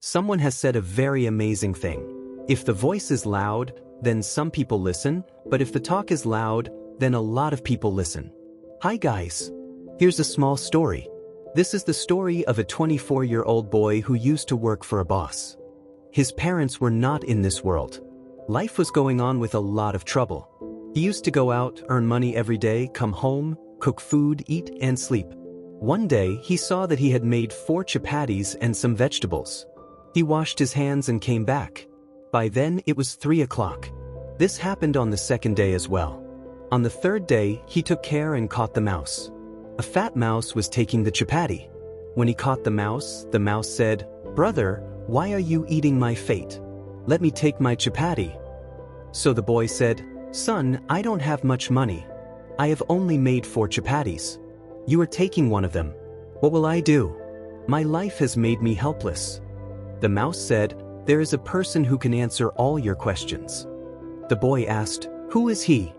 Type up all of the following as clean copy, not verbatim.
Someone has said a very amazing thing. If the voice is loud, then some people listen, but if the talk is loud, then a lot of people listen. Hi guys. Here's a small story. This is the story of a 24-year-old boy who used to work for a boss. His parents were not in this world. Life was going on with a lot of trouble. He used to go out, earn money every day, come home, cook food, eat, and sleep. One day, he saw that he had made 4 chapatis and some vegetables. He washed his hands and came back. By then, it was 3 o'clock. This happened on the second day as well. On the third day, he took care and caught the mouse. A fat mouse was taking the chapati. When he caught the mouse said, "Brother, why are you eating my fate? Let me take my chapati." So the boy said, "Son, I don't have much money. I have only made 4 chapatis. You are taking one of them. What will I do? My life has made me helpless." The mouse said, "There is a person who can answer all your questions." The boy asked, "Who is he?"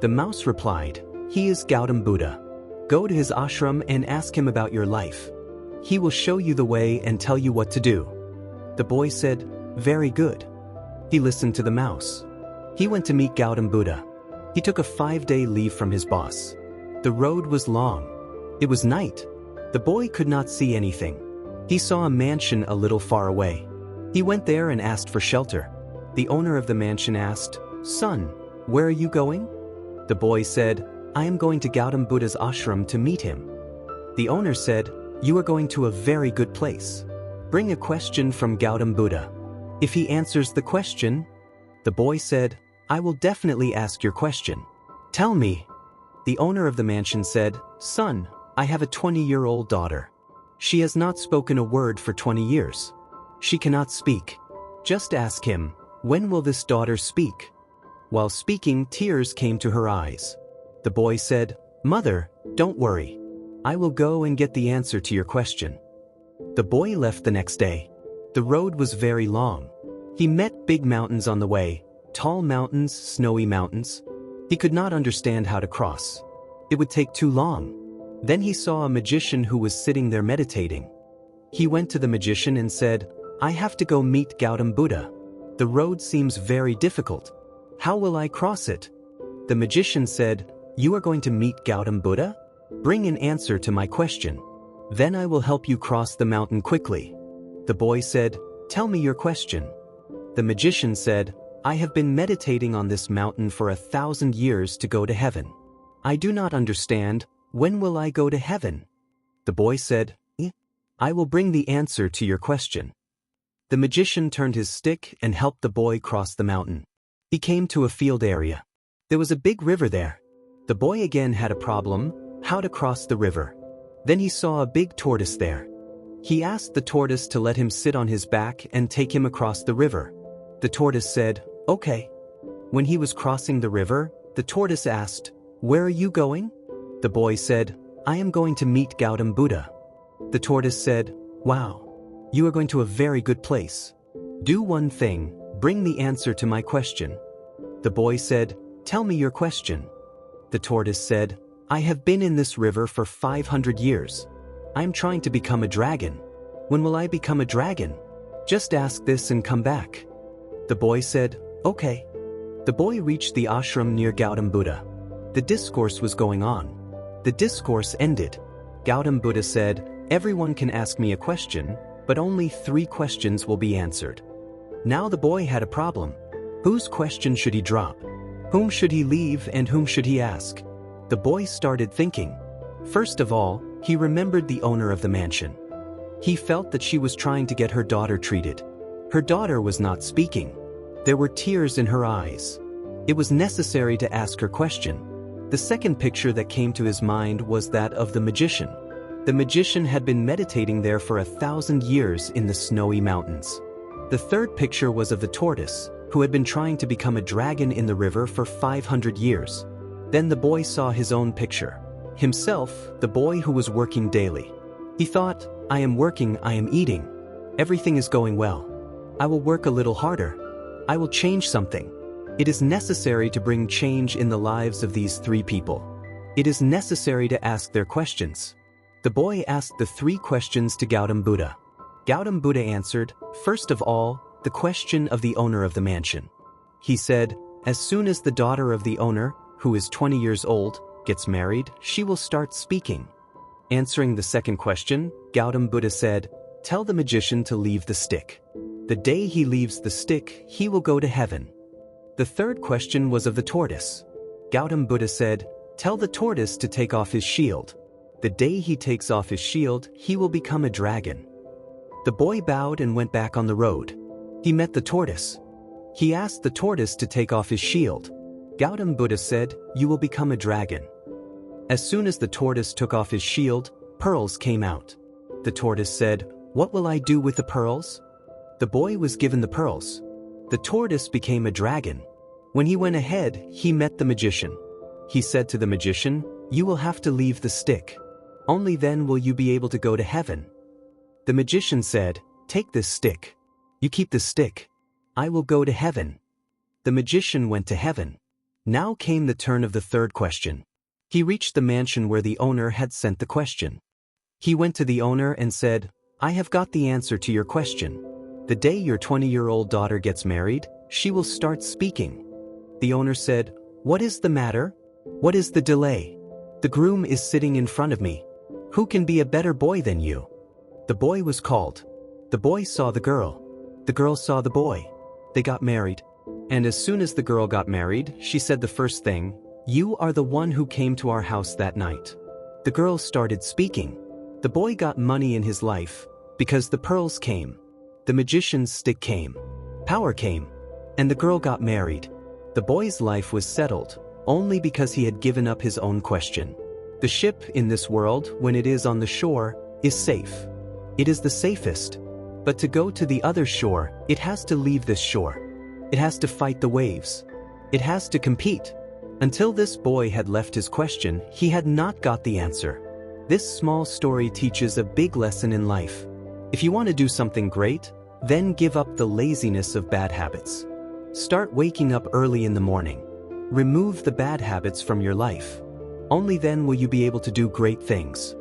The mouse replied, "He is Gautam Buddha. Go to his ashram and ask him about your life. He will show you the way and tell you what to do." The boy said, "Very good." He listened to the mouse. He went to meet Gautam Buddha. He took a 5-day leave from his boss. The road was long. It was night. The boy could not see anything. He saw a mansion a little far away. He went there and asked for shelter. The owner of the mansion asked, "Son, where are you going?" The boy said, "I am going to Gautam Buddha's ashram to meet him." The owner said, "You are going to a very good place. Bring a question from Gautam Buddha. If he answers the question..." The boy said, "I will definitely ask your question. Tell me." The owner of the mansion said, "Son, I have a 20-year-old daughter. She has not spoken a word for 20 years. She cannot speak. Just ask him, when will this daughter speak?" While speaking, tears came to her eyes. The boy said, "Mother, don't worry. I will go and get the answer to your question." The boy left the next day. The road was very long. He met big mountains on the way, tall mountains, snowy mountains. He could not understand how to cross. It would take too long. Then he saw a magician who was sitting there meditating. He went to the magician and said, "I have to go meet Gautam Buddha. The road seems very difficult. How will I cross it?" The magician said, "You are going to meet Gautam Buddha? Bring an answer to my question. Then I will help you cross the mountain quickly." The boy said, "Tell me your question." The magician said, "I have been meditating on this mountain for 1,000 years to go to heaven. I do not understand. When will I go to heaven?" The boy said, "I will bring the answer to your question." The magician turned his stick and helped the boy cross the mountain. He came to a field area. There was a big river there. The boy again had a problem, how to cross the river. Then he saw a big tortoise there. He asked the tortoise to let him sit on his back and take him across the river. The tortoise said, "Okay." When he was crossing the river, the tortoise asked, "Where are you going?" The boy said, "I am going to meet Gautam Buddha." The tortoise said, "Wow, you are going to a very good place. Do one thing, bring the answer to my question." The boy said, "Tell me your question." The tortoise said, "I have been in this river for 500 years. I am trying to become a dragon. When will I become a dragon? Just ask this and come back." The boy said, "Okay." The boy reached the ashram near Gautam Buddha. The discourse was going on. The discourse ended. Gautam Buddha said, "Everyone can ask me a question, but only 3 questions will be answered." Now the boy had a problem. Whose question should he drop? Whom should he leave and whom should he ask? The boy started thinking. First of all, he remembered the owner of the mansion. He felt that she was trying to get her daughter treated. Her daughter was not speaking. There were tears in her eyes. It was necessary to ask her question. The second picture that came to his mind was that of the magician. The magician had been meditating there for 1,000 years in the snowy mountains. The third picture was of the tortoise, who had been trying to become a dragon in the river for 500 years. Then the boy saw his own picture. Himself, the boy who was working daily. He thought, "I am working, I am eating. Everything is going well. I will work a little harder. I will change something." It is necessary to bring change in the lives of these 3 people. It is necessary to ask their questions. The boy asked the 3 questions to Gautam Buddha. Gautam Buddha answered, first of all, the question of the owner of the mansion. He said, as soon as the daughter of the owner, who is 20 years old, gets married, she will start speaking. Answering the second question, Gautam Buddha said, tell the magician to leave the stick. The day he leaves the stick, he will go to heaven. The third question was of the tortoise. Gautam Buddha said, tell the tortoise to take off his shield. The day he takes off his shield, he will become a dragon. The boy bowed and went back on the road. He met the tortoise. He asked the tortoise to take off his shield. Gautam Buddha said, you will become a dragon. As soon as the tortoise took off his shield, pearls came out. The tortoise said, what will I do with the pearls? The boy was given the pearls. The tortoise became a dragon. When he went ahead, he met the magician. He said to the magician, you will have to leave the stick. Only then will you be able to go to heaven. The magician said, take this stick. You keep the stick. I will go to heaven. The magician went to heaven. Now came the turn of the third question. He reached the mansion where the owner had sent the question. He went to the owner and said, I have got the answer to your question. The day your 20-year-old daughter gets married, she will start speaking. The owner said, what is the matter? What is the delay? The groom is sitting in front of me. Who can be a better boy than you? The boy was called. The boy saw the girl. The girl saw the boy. They got married. And as soon as the girl got married, she said the first thing, you are the one who came to our house that night. The girl started speaking. The boy got money in his life, because the pearls came. The magician's stick came. Power came. And the girl got married. The boy's life was settled, only because he had given up his own question. The ship in this world, when it is on the shore, is safe. It is the safest. But to go to the other shore, it has to leave this shore. It has to fight the waves. It has to compete. Until this boy had left his question, he had not got the answer. This small story teaches a big lesson in life. If you want to do something great, then give up the laziness of bad habits. Start waking up early in the morning. Remove the bad habits from your life. Only then will you be able to do great things.